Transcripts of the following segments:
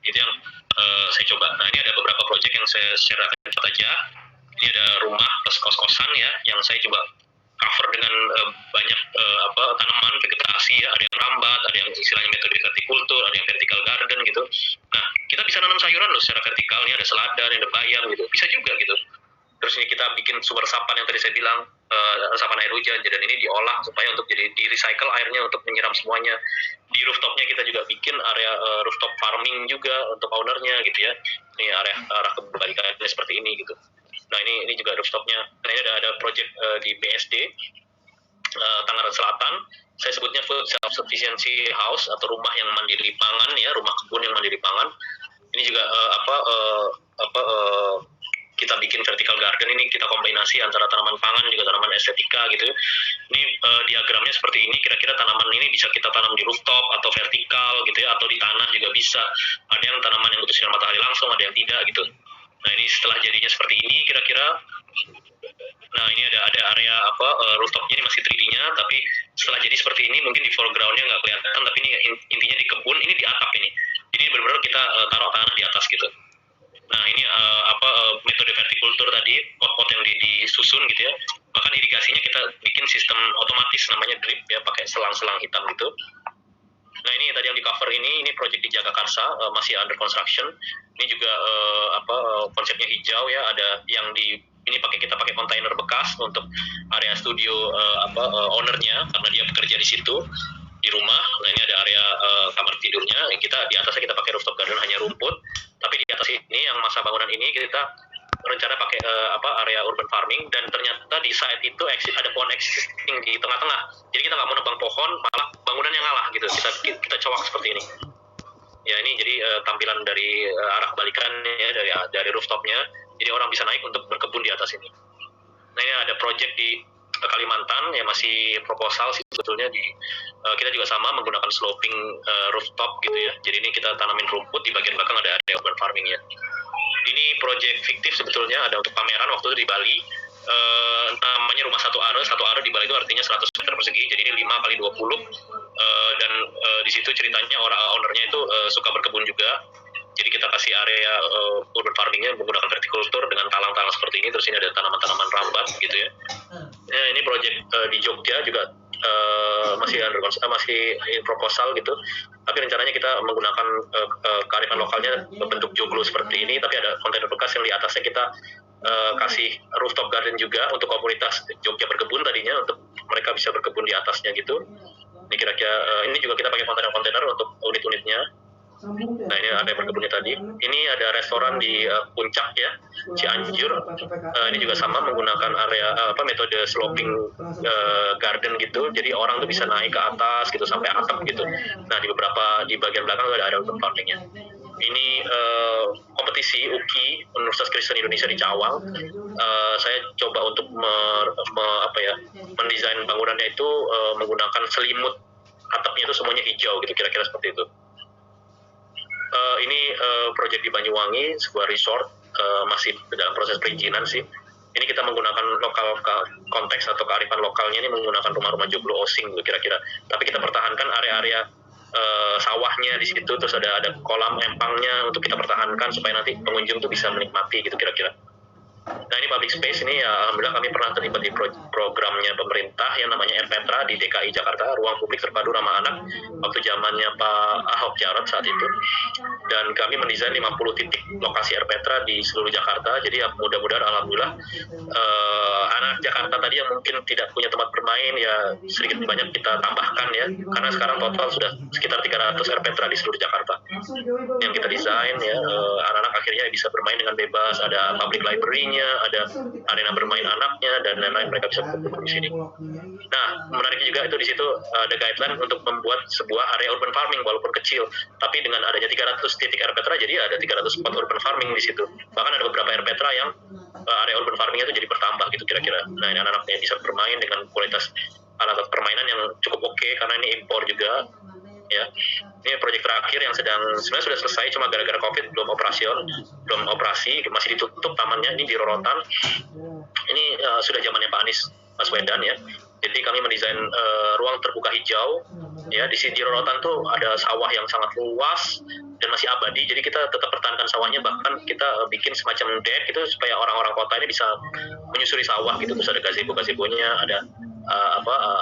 Itu yang saya coba. Nah, ini ada beberapa project yang saya share aja. Ini ada rumah plus kos-kosan ya, yang saya coba cover dengan banyak tanaman vegetasi ya, ada yang rambat, ada yang istilahnya metode vertikultur, ada yang vertical garden gitu. Nah, kita bisa nanam sayuran loh secara vertikal, ini ada selada, ada bayam gitu, bisa juga gitu. Terus ini kita bikin sumber resapan yang tadi saya bilang, resapan air hujan, dan ini diolah supaya untuk jadi di recycle airnya untuk menyiram semuanya. Di rooftopnya kita juga bikin area rooftop farming juga untuk ownernya gitu ya. Ini arah kebalikannya seperti ini gitu. Nah, ini juga rooftopnya. Nah, ini ada project di BSD Tangerang Selatan. Saya sebutnya food self sufficiency house atau rumah yang mandiri pangan ya, rumah kebun yang mandiri pangan. Ini juga kita bikin vertical garden, ini kita kombinasi antara tanaman pangan juga tanaman estetika gitu. Ini diagramnya seperti ini, kira-kira tanaman ini bisa kita tanam di rooftop atau vertikal gitu ya, atau di tanah juga bisa. Ada yang tanaman yang butuh sinar matahari langsung, ada yang tidak gitu. Nah, ini setelah jadinya seperti ini kira-kira. Nah, ini ada area rooftopnya ini masih 3D-nya, tapi setelah jadi seperti ini mungkin di foreground-nya nggak kelihatan, tapi ini intinya di kebun, ini di atap ini. Jadi benar-benar kita taruh tanah di atas gitu. Nah, ini metode vertikultur tadi, pot-pot yang disusun gitu ya. Bahkan irigasinya kita bikin sistem otomatis namanya drip ya, pakai selang-selang hitam gitu. Nah, ini tadi yang di cover ini project di Jagakarsa, masih under construction. Ini juga konsepnya hijau ya, ada yang ini kita pakai kontainer bekas untuk area studio ownernya karena dia bekerja di situ di rumah. Nah, ini ada area kamar tidurnya. Kita di atasnya kita pakai rooftop garden hanya rumput, tapi di atas ini yang masa bangunan ini kita rencana pakai area urban farming, dan ternyata di site itu ada pohon existing di tengah-tengah. Jadi kita nggak mau nebang pohon, malah bangunan yang ngalah gitu. Kita cowok seperti ini. Ya, ini jadi tampilan dari arah kebalikan ya, dari rooftopnya. Jadi orang bisa naik untuk berkebun di atas ini. Nah, ini ada project di Kalimantan ya, masih proposal sih sebetulnya. Kita juga sama menggunakan sloping rooftop gitu ya. Jadi ini kita tanamin rumput, di bagian belakang ada urban farmingnya. Ini project fiktif sebetulnya, ada untuk pameran waktu itu di Bali. Namanya Rumah Satu Are di Bali itu artinya 100 meter persegi, jadi ini 5 kali 20. Dan di situ ceritanya ownernya itu suka berkebun juga. Jadi kita kasih area urban farmingnya menggunakan vertikultur dengan talang-talang seperti ini. Terus ini ada tanaman-tanaman rambat gitu ya. Ini project di Jogja juga masih in proposal gitu. Tapi rencananya kita menggunakan kearifan lokalnya bentuk joglo seperti ini. Tapi ada kontainer bekas yang di atasnya kita kasih rooftop garden juga untuk komunitas Jogja berkebun tadinya, untuk mereka bisa berkebun di atasnya gitu. Ini kira-kira ini juga kita pakai kontainer-kontainer untuk unit-unitnya. Nah, ini ada yang berkebunnya tadi. Ini ada restoran di Puncak ya, Cianjur. Ini juga sama menggunakan area metode sloping garden gitu. Jadi orang tuh bisa naik ke atas gitu sampai atap gitu. Nah, di bagian belakang ada urban farmingnya. Ini kompetisi UKI Universitas Kristen Indonesia di Cawang. Saya coba untuk mendesain bangunannya itu menggunakan selimut atapnya itu semuanya hijau gitu, kira-kira seperti itu. Ini proyek di Banyuwangi, sebuah resort, masih dalam proses perizinan sih. Ini kita menggunakan lokal konteks atau kearifan lokalnya, ini menggunakan rumah-rumah joglo osing kira-kira. Tapi kita pertahankan area-area sawahnya di situ, terus ada kolam empangnya untuk kita pertahankan supaya nanti pengunjung tuh bisa menikmati gitu kira-kira. Nah, ini public space ini ya, alhamdulillah kami pernah terlibat di programnya pemerintah yang namanya RPETRA di DKI Jakarta, Ruang Publik Terpadu Ramah Anak, waktu zamannya Pak Ahok Jarot saat itu. Dan kami mendesain 50 titik lokasi RPETRA di seluruh Jakarta. Jadi ya, mudah-mudahan alhamdulillah anak Jakarta tadi yang mungkin tidak punya tempat bermain ya sedikit banyak kita tambahkan ya, karena sekarang total sudah sekitar 300 RPETRA di seluruh Jakarta yang kita desain ya. Anak-anak akhirnya bisa bermain dengan bebas, ada public library-nya, ada arena bermain anaknya, dan lain-lain, mereka bisa berkumpul di sini. Nah, menariknya juga itu di situ ada guideline untuk membuat sebuah area urban farming walaupun kecil, tapi dengan adanya 300 titik RPETRA jadi ada 300 spot urban farming di situ. Bahkan ada beberapa RPETRA yang area urban farmingnya itu jadi bertambah gitu kira-kira. Nah, ini anak-anaknya bisa bermain dengan kualitas alat permainan yang cukup oke, karena ini impor juga ya. Ini proyek terakhir yang sebenarnya sudah selesai, cuma gara-gara COVID belum operasi, masih ditutup tamannya. Ini di Rorotan. Ini sudah zamannya Pak Anies Baswedan ya. Jadi kami mendesain ruang terbuka hijau. Ya, di sini Rorotan tuh ada sawah yang sangat luas dan masih abadi. Jadi kita tetap pertahankan sawahnya, bahkan kita bikin semacam deck itu supaya orang-orang kota ini bisa menyusuri sawah gitu. Terus ada gazebo-gazebonya, ada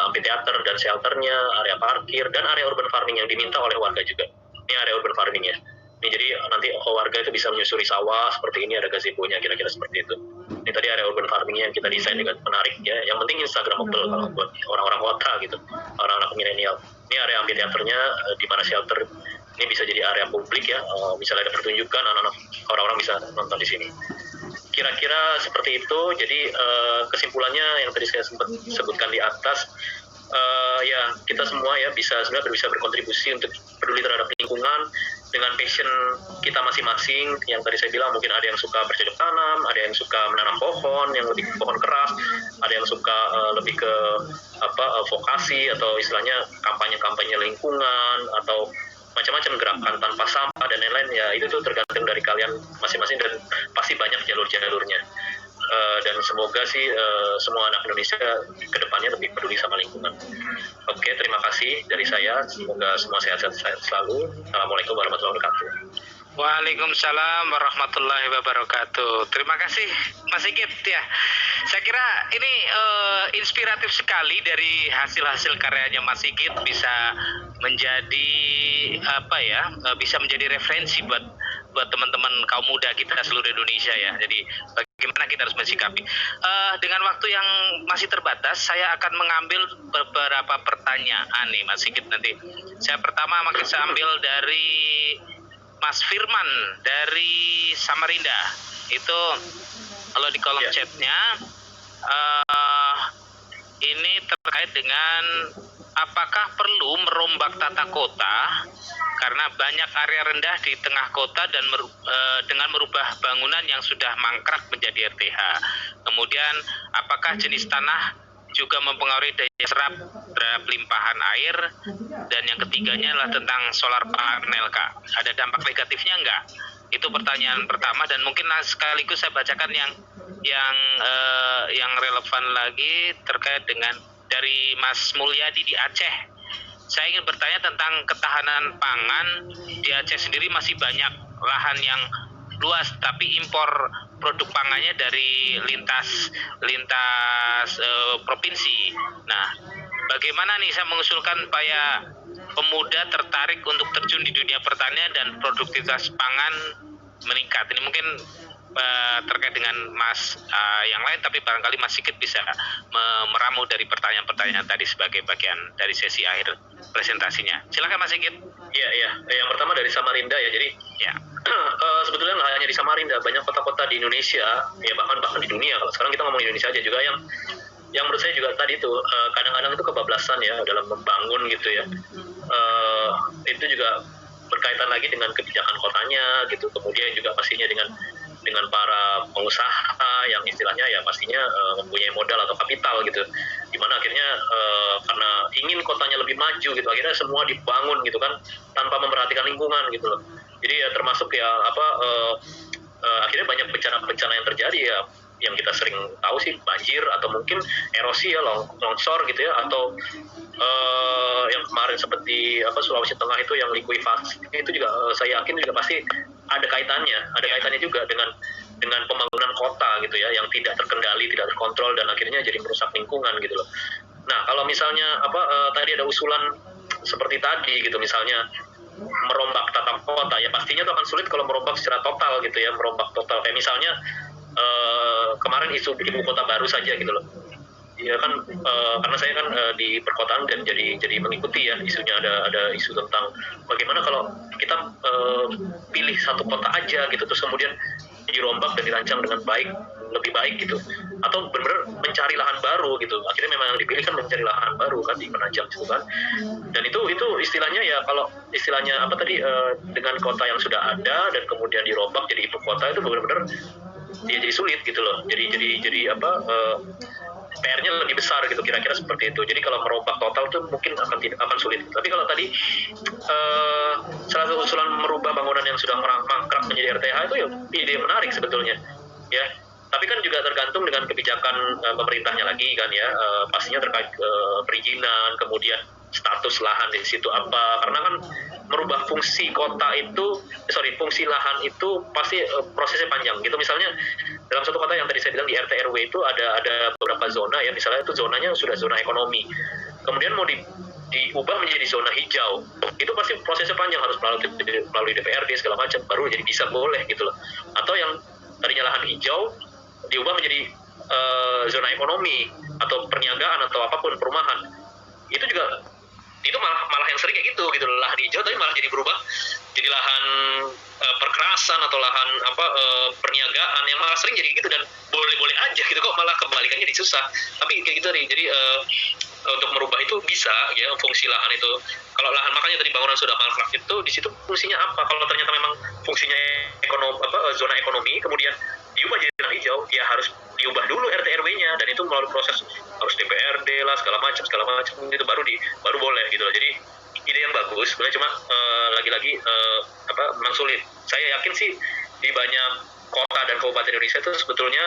amphitheater dan shelternya, area parkir dan area urban farming yang diminta oleh warga juga. Ini area urban farmingnya. Ini jadi nanti warga itu bisa menyusuri sawah seperti ini, ada gazebo-nya, kira-kira seperti itu. Ini tadi area urban farmingnya yang kita desain dengan menarik ya. Yang penting Instagramable kalau buat orang-orang kota gitu, orang-anak milenial. Ini area amphitheaternya di mana shelter ini bisa jadi area publik ya. Misalnya ada pertunjukan, anak-anak orang-orang bisa nonton di sini. Kira-kira seperti itu. Jadi kesimpulannya yang tadi saya sempat sebutkan di atas, ya kita semua ya sebenarnya bisa berkontribusi untuk peduli terhadap lingkungan dengan passion kita masing-masing. Yang tadi saya bilang, mungkin ada yang suka bercocok tanam, ada yang suka menanam pohon yang lebih pohon keras, ada yang suka lebih ke vokasi atau istilahnya kampanye lingkungan atau macam-macam gerakan tanpa sampah dan lain-lain. Ya itu tuh tergantung dari kalian masing-masing dan pasti banyak jalur-jalurnya. Dan semoga sih semua anak Indonesia kedepannya lebih peduli sama lingkungan. Oke, terima kasih dari saya. Semoga semua sehat-sehat selalu. Assalamualaikum warahmatullahi wabarakatuh. Waalaikumsalam warahmatullahi wabarakatuh. Terima kasih Mas Sigit ya. Saya kira ini inspiratif sekali dari hasil-hasil karyanya Mas Sigit, bisa menjadi bisa menjadi referensi buat teman-teman kaum muda kita seluruh Indonesia ya. Jadi bagaimana kita harus mensikapi. Dengan waktu yang masih terbatas, saya akan mengambil beberapa pertanyaan nih Mas Sigit nanti. Saya pertama ambil dari Mas Firman dari Samarinda. Itu kalau di kolom chatnya ini terkait dengan apakah perlu merombak tata kota karena banyak area rendah di tengah kota dan dengan merubah bangunan yang sudah mangkrak menjadi RTH. Kemudian apakah jenis tanah juga mempengaruhi daya serap terhadap limpahan air, dan yang ketiganya adalah tentang solar panel Kak. Ada dampak negatifnya enggak? Itu pertanyaan pertama, dan mungkin sekaligus saya bacakan yang relevan lagi terkait dengan dari Mas Mulyadi di Aceh. Saya ingin bertanya tentang ketahanan pangan di Aceh sendiri. Masih banyak lahan yang luas tapi impor produk pangannya dari lintas provinsi. Nah, bagaimana nih saya mengusulkan supaya pemuda tertarik untuk terjun di dunia pertanian dan produktivitas pangan meningkat. Ini mungkin terkait dengan Mas yang lain, tapi barangkali Mas Sigit bisa meramu dari pertanyaan-pertanyaan tadi sebagai bagian dari sesi akhir presentasinya. Silakan Mas Sigit. Iya. Yang pertama dari Samarinda ya. Jadi sebetulnya nggak hanya di Samarinda, banyak kota-kota di Indonesia ya, bahkan di dunia. Kalau sekarang kita ngomong Indonesia aja juga, yang menurut saya juga tadi itu kadang-kadang itu kebablasan ya dalam membangun gitu ya. Itu juga berkaitan lagi dengan kebijakan kotanya gitu, kemudian juga pastinya dengan para pengusaha yang istilahnya ya pastinya mempunyai modal atau kapital gitu, dimana akhirnya karena ingin kotanya lebih maju gitu, akhirnya semua dibangun gitu kan tanpa memperhatikan lingkungan gitu loh. Jadi ya termasuk ya akhirnya banyak bencana yang terjadi ya, yang kita sering tahu sih banjir atau mungkin erosi ya, longsor gitu ya, atau yang kemarin seperti Sulawesi Tengah itu yang likuifaksi itu juga saya yakin juga pasti ada kaitannya juga dengan pembangunan kota gitu ya, yang tidak terkendali, tidak terkontrol, dan akhirnya jadi merusak lingkungan gitu loh. Nah, kalau misalnya tadi ada usulan seperti tadi gitu, misalnya merombak tata kota, ya pastinya itu akan sulit kalau merombak secara total gitu ya, merombak total kayak misalnya kemarin isu ibu kota baru saja gitu loh. Ya kan karena saya kan di perkotaan dan jadi mengikuti ya isunya, ada isu tentang bagaimana kalau kita pilih satu kota aja gitu, terus kemudian dirombak dan dirancang dengan lebih baik gitu, atau benar-benar mencari lahan baru gitu. Akhirnya memang yang dipilih kan mencari lahan baru kan di Penajam gitu kan. Dan itu istilahnya ya, kalau istilahnya dengan kota yang sudah ada dan kemudian dirombak jadi ibu kota, itu benar-benar dia jadi sulit gitu loh. Jadi PR-nya lebih besar gitu, kira-kira seperti itu. Jadi kalau merubah total tuh mungkin akan sulit. Tapi kalau tadi salah satu usulan merubah bangunan yang sudah mangkrak menjadi RTH itu ya ide menarik sebetulnya ya. Tapi kan juga tergantung dengan kebijakan pemerintahnya lagi kan ya, pastinya terkait perizinan, kemudian status lahan di situ apa, karena kan merubah fungsi kota itu, fungsi lahan itu pasti prosesnya panjang gitu. Misalnya dalam satu kota yang tadi saya bilang di RT RW itu ada beberapa zona ya, misalnya itu zonanya sudah zona ekonomi, kemudian mau diubah menjadi zona hijau, itu pasti prosesnya panjang, harus melalui DPRD segala macam baru jadi bisa boleh gitu loh. Atau yang tadinya lahan hijau diubah menjadi zona ekonomi atau perniagaan atau apapun perumahan, itu juga itu malah yang sering kayak gitu lahan hijau tapi malah jadi berubah jadi lahan perkerasan atau lahan perniagaan yang malah sering jadi gitu, dan boleh-boleh aja gitu kok, malah kebalikannya jadi susah. Tapi kayak gitu jadi untuk merubah itu bisa ya fungsi lahan itu. Kalau lahan, makanya tadi bangunan sudah mangkrak itu di situ fungsinya apa? Kalau ternyata memang fungsinya zona ekonomi kemudian diubah jadi zona hijau, ya harus diubah dulu RT RW-nya, dan itu melalui proses harus DPRD lah segala macam itu baru boleh gitu loh. Jadi ide yang bagus, sebenarnya cuma lagi-lagi memang sulit. Saya yakin sih di banyak kota dan kabupaten Indonesia itu sebetulnya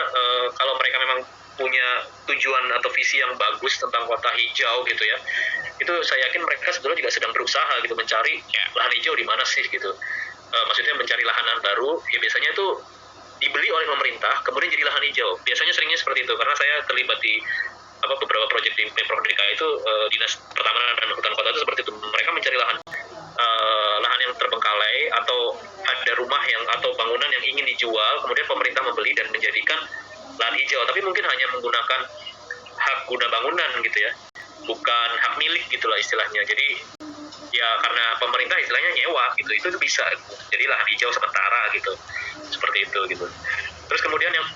kalau mereka memang punya tujuan atau visi yang bagus tentang kota hijau gitu ya, itu saya yakin mereka sebetulnya juga sedang berusaha gitu mencari lahan hijau di mana sih gitu. Maksudnya mencari lahan baru, ya biasanya itu dibeli oleh pemerintah kemudian jadi lahan hijau. Biasanya seringnya seperti itu, karena saya terlibat di beberapa proyek di Pemprov DKI itu, Dinas Pertamanan dan Hutan Kota itu seperti itu. Mereka mencari lahan yang terbengkalai atau ada rumah atau bangunan yang ingin dijual, kemudian pemerintah membeli dan menjadikan lahan hijau, tapi mungkin hanya menggunakan hak guna bangunan gitu ya, bukan hak milik gitulah istilahnya. Jadi ya karena pemerintah istilahnya nyewa gitu, itu bisa jadi lahan hijau sementara gitu, seperti itu gitu. Terus kemudian yang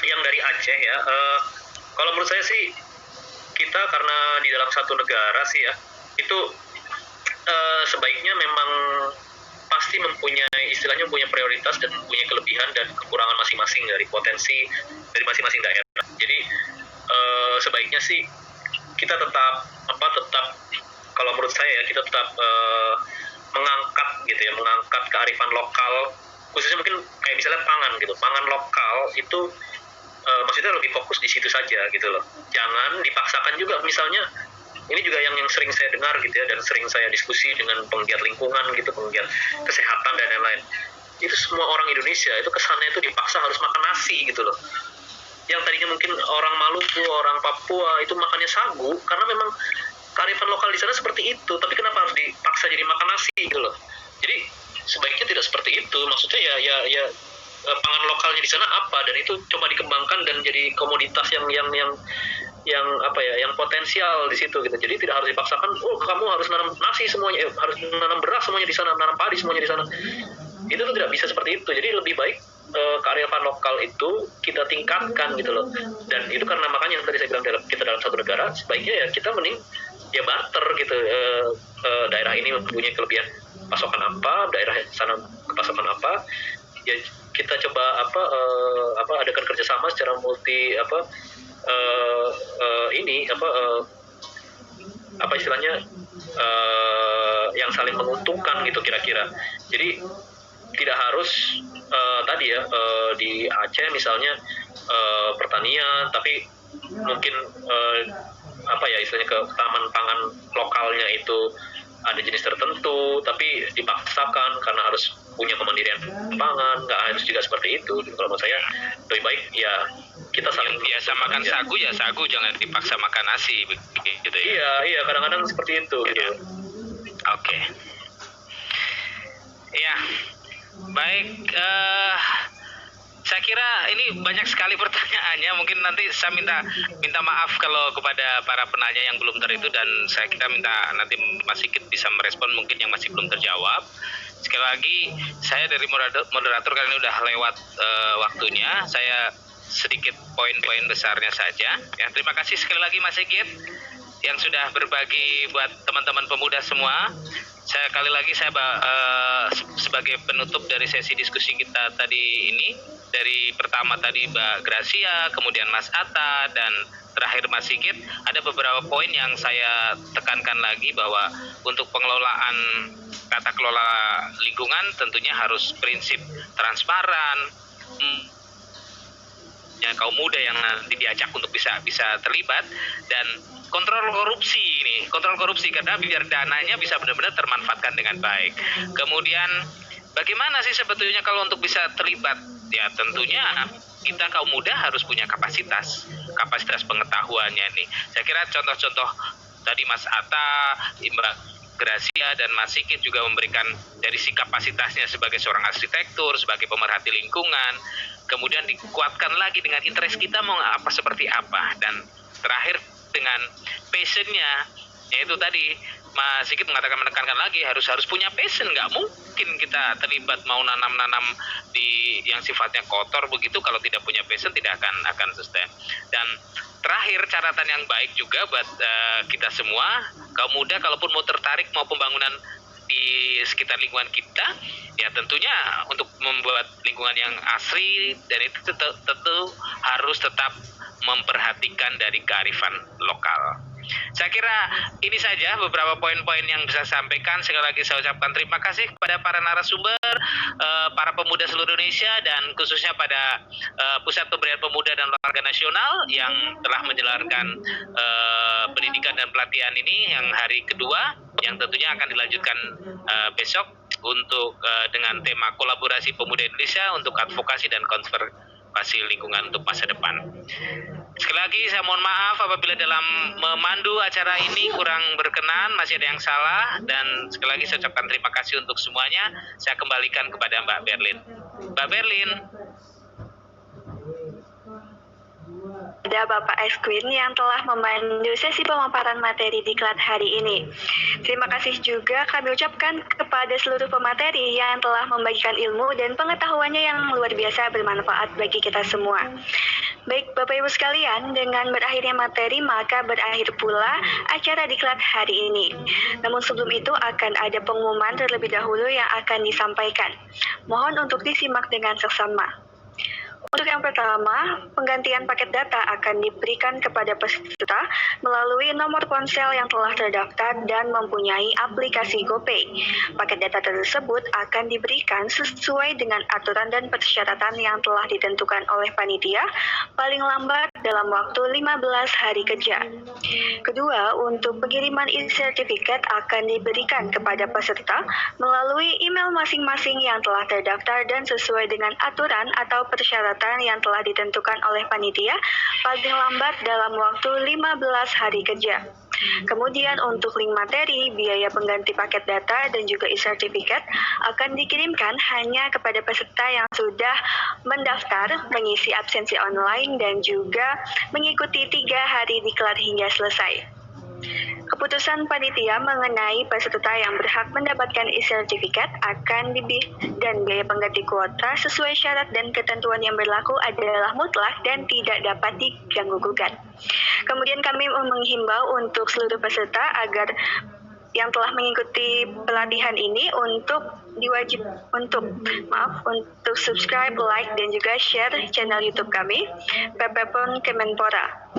yang dari Aceh ya, kalau menurut saya sih kita karena di dalam satu negara sih ya, itu sebaiknya memang pasti istilahnya mempunyai prioritas dan mempunyai kelebihan dan kekurangan masing-masing dari potensi dari masing-masing daerah. Jadi sebaiknya sih kita tetap kalau menurut saya ya, kita tetap mengangkat kearifan lokal, khususnya mungkin kayak misalnya pangan gitu. Pangan lokal itu maksudnya lebih fokus di situ saja gitu loh. Jangan dipaksakan juga, misalnya ini juga yang sering saya dengar gitu ya, dan sering saya diskusi dengan penggiat lingkungan gitu, penggiat kesehatan dan lain-lain. Itu semua orang Indonesia itu kesannya itu dipaksa harus makan nasi gitu loh. Yang tadinya mungkin orang Maluku, orang Papua itu makannya sagu karena memang kearifan lokal di sana seperti itu, tapi kenapa harus dipaksa jadi makan nasi gitu loh. Jadi sebaiknya tidak seperti itu. Maksudnya ya pangan lokalnya di sana apa, dan itu coba dikembangkan dan jadi komoditas yang potensial di situ gitu. Jadi tidak harus dipaksakan, kamu harus nanam nasi semuanya, harus nanam beras semuanya di sana, nanam padi semuanya di sana. Itu tuh tidak bisa seperti itu. Jadi lebih baik kearifan lokal itu kita tingkatkan gitu loh. Dan itu karena makanya yang tadi saya bilang, kita dalam satu negara, sebaiknya ya kita mending ya barter gitu. Daerah ini mempunyai kelebihan pasokan apa, daerah sana pasokan apa, ya kita coba adakan kerjasama secara multi istilahnya yang saling menguntungkan gitu kira-kira. Jadi tidak harus di Aceh misalnya pertanian, tapi mungkin istilahnya ke taman pangan lokalnya itu ada jenis tertentu, tapi dipaksakan karena harus punya kemandirian pangan. Nggak harus juga seperti itu. Kalau menurut saya lebih baik ya kita saling biasa makan sagu ya sagu, jangan dipaksa makan nasi gitu ya. Iya kadang-kadang seperti itu gitu. Oke. Ya baik, saya kira ini banyak sekali pertanyaannya. Mungkin nanti saya minta maaf kalau kepada para penanya yang belum itu, dan saya kira minta nanti Mas Sigit bisa merespon mungkin yang masih belum terjawab. Sekali lagi saya dari moderator karena ini udah lewat waktunya, saya sedikit poin-poin besarnya saja. Ya, terima kasih sekali lagi Mas Sigit yang sudah berbagi buat teman-teman pemuda semua. Sekali lagi saya sebagai penutup dari sesi diskusi kita tadi ini, dari pertama tadi Mbak Gracia, kemudian Mas Atta, dan terakhir Mas Sigit, ada beberapa poin yang saya tekankan lagi bahwa untuk pengelolaan tata kelola lingkungan tentunya harus prinsip transparan, khususnya kaum muda yang nanti diajak untuk bisa terlibat. Dan kontrol korupsi karena biar dananya bisa benar-benar termanfaatkan dengan baik. Kemudian bagaimana sih sebetulnya kalau untuk bisa terlibat? Ya tentunya kita kaum muda harus punya kapasitas pengetahuannya nih. Saya kira contoh-contoh tadi Mas Atta, Mbak Gracia dan Mas Sigit juga memberikan dari si kapasitasnya sebagai seorang arsitektur, sebagai pemerhati lingkungan, kemudian dikuatkan lagi dengan interest kita mau apa seperti apa, dan terakhir dengan passionnya, yaitu tadi Mas Sigit menekankan lagi harus punya passion. Nggak mungkin kita terlibat mau nanam di yang sifatnya kotor begitu kalau tidak punya passion, tidak akan sustain. Dan terakhir catatan yang baik juga buat kita semua kaum muda, kalaupun mau tertarik mau pembangunan di sekitar lingkungan kita, ya tentunya untuk membuat lingkungan yang asri, dan itu tentu harus tetap memperhatikan dari kearifan lokal. Saya kira ini saja beberapa poin-poin yang bisa saya sampaikan. Sekali lagi saya ucapkan terima kasih kepada para narasumber, para pemuda seluruh Indonesia, dan khususnya pada Pusat Pemberdayaan Pemuda dan Olahraga Nasional yang telah menjalankan pendidikan dan pelatihan ini yang hari kedua, yang tentunya akan dilanjutkan besok untuk dengan tema kolaborasi pemuda Indonesia untuk advokasi dan konservasi lingkungan untuk masa depan. Sekali lagi saya mohon maaf apabila dalam memandu acara ini kurang berkenan, masih ada yang salah, dan sekali lagi saya ucapkan terima kasih untuk semuanya. Saya kembalikan kepada Mbak Berlin. Mbak Berlin. Ada Bapak Esquin yang telah memandu sesi pemaparan materi diklat hari ini. Terima kasih juga kami ucapkan kepada seluruh pemateri yang telah membagikan ilmu dan pengetahuannya yang luar biasa bermanfaat bagi kita semua. Baik Bapak Ibu sekalian, dengan berakhirnya materi maka berakhir pula acara diklat hari ini. Namun sebelum itu akan ada pengumuman terlebih dahulu yang akan disampaikan. Mohon untuk disimak dengan seksama. Untuk yang pertama, penggantian paket data akan diberikan kepada peserta melalui nomor ponsel yang telah terdaftar dan mempunyai aplikasi GoPay. Paket data tersebut akan diberikan sesuai dengan aturan dan persyaratan yang telah ditentukan oleh panitia, paling lambat dalam waktu 15 hari kerja. Kedua, untuk pengiriman e-sertifikat akan diberikan kepada peserta melalui email masing-masing yang telah terdaftar dan sesuai dengan aturan atau persyaratan yang telah ditentukan oleh panitia, paling lambat dalam waktu 15 hari kerja. Kemudian untuk link materi, biaya pengganti paket data dan juga e-sertifikat akan dikirimkan hanya kepada peserta yang sudah mendaftar, mengisi absensi online, dan juga mengikuti 3 hari diklat hingga selesai. Keputusan panitia mengenai peserta yang berhak mendapatkan e-sertifikat dan biaya pengganti kuota sesuai syarat dan ketentuan yang berlaku adalah mutlak dan tidak dapat diganggu-gugat. Kemudian kami menghimbau untuk seluruh peserta agar yang telah mengikuti pelatihan ini untuk subscribe, like, dan juga share channel YouTube kami, PPPON Kemenpora.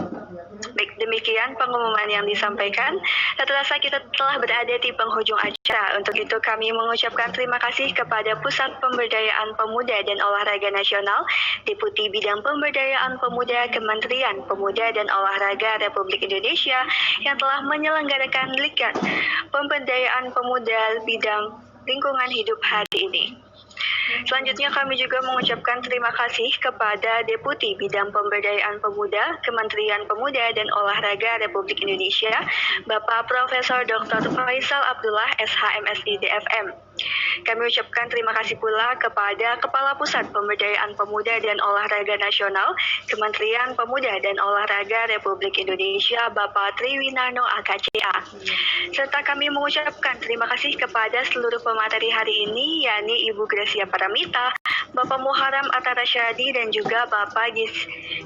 Baik, demikian pengumuman yang disampaikan. Terasa kita telah berada di penghujung acara. Untuk itu kami mengucapkan terima kasih kepada Pusat Pemberdayaan Pemuda dan Olahraga Nasional, Deputi Bidang Pemberdayaan Pemuda Kementerian Pemuda dan Olahraga Republik Indonesia yang telah menyelenggarakan Diklat Pemberdayaan Pemuda Bidang Lingkungan Hidup hari ini. Selanjutnya kami juga mengucapkan terima kasih kepada Deputi Bidang Pemberdayaan Pemuda Kementerian Pemuda dan Olahraga Republik Indonesia, Bapak Profesor Dr. Faisal Abdullah, SHMSI DFM. Kami ucapkan terima kasih pula kepada Kepala Pusat Pemberdayaan Pemuda dan Olahraga Nasional Kementerian Pemuda dan Olahraga Republik Indonesia, Bapak Triwinarno AKCA. Serta kami mengucapkan terima kasih kepada seluruh pemateri hari ini, yakni Ibu Gracia Paramita, Bapak Muharram Atarasyadi, dan juga Bapak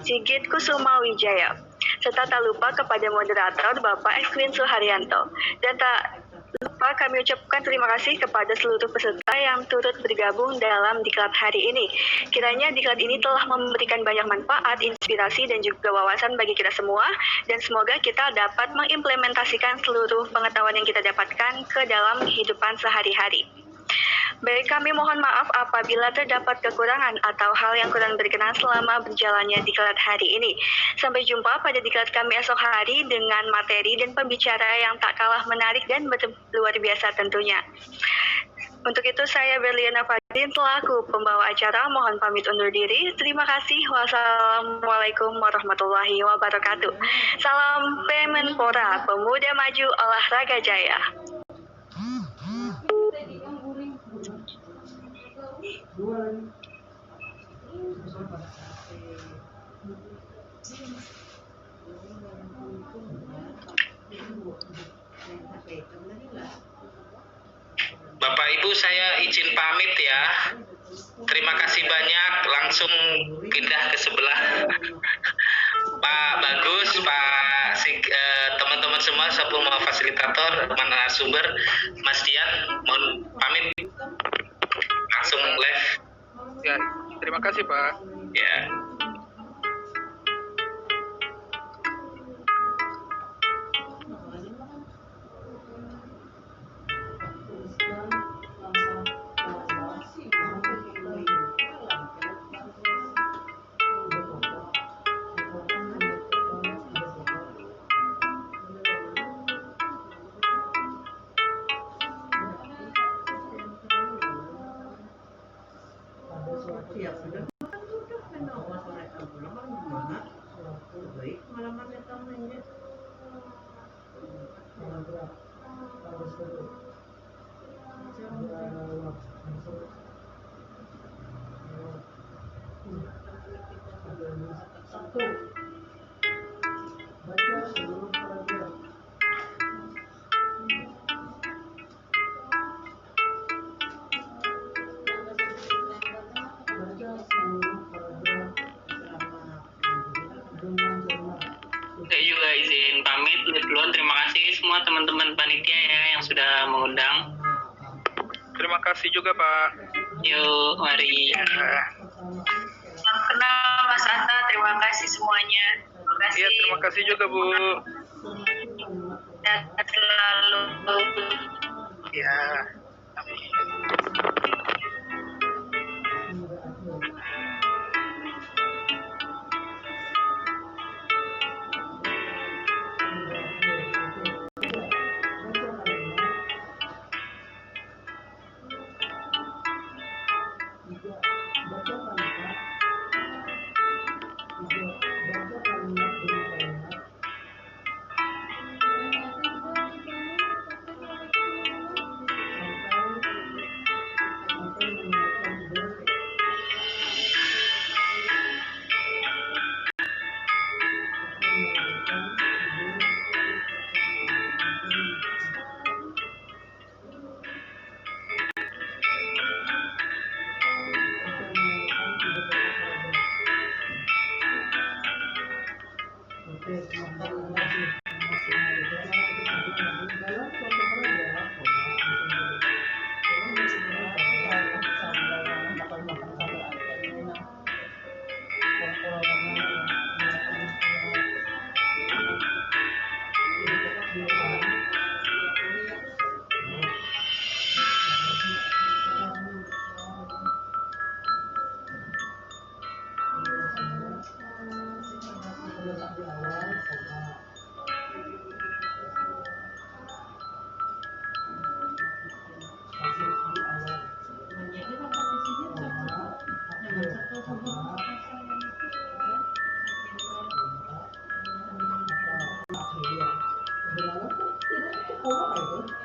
Sigit Kusuma Wijaya. Serta tak lupa kepada moderator Bapak Esquin Suharyanto. Dan tak lupa kami ucapkan terima kasih kepada seluruh peserta yang turut bergabung dalam diklat hari ini. Kiranya diklat ini telah memberikan banyak manfaat, inspirasi, dan juga wawasan bagi kita semua, dan semoga kita dapat mengimplementasikan seluruh pengetahuan yang kita dapatkan ke dalam kehidupan sehari-hari. Baik, kami mohon maaf apabila terdapat kekurangan atau hal yang kurang berkenan selama berjalannya diklat hari ini. Sampai jumpa pada diklat kami esok hari dengan materi dan pembicara yang tak kalah menarik dan luar biasa tentunya. Untuk itu saya Berliana Fadin selaku pembawa acara mohon pamit undur diri. Terima kasih. Wassalamualaikum warahmatullahi wabarakatuh. Salam Pemenpora, Pemuda Maju Olahraga Jaya. Bapak Ibu, saya izin pamit ya. Terima kasih banyak. Langsung pindah ke sebelah. Pak Bagus, teman-teman semua, semua fasilitator, narasumber, Mas Dian, mohon pamit. Langsung live. Ya, terima kasih Pak. Ya. Saya juga izin pamit duluan. Terima kasih semua teman-teman panitia ya yang sudah mengundang. Terima kasih juga Pak. Yuk, mari. Salam kenal Mas Anta, terima kasih semuanya. Terima kasih. Iya, terima kasih juga Bu. Dan selalu. Ya. Sebenarnya tidak, itu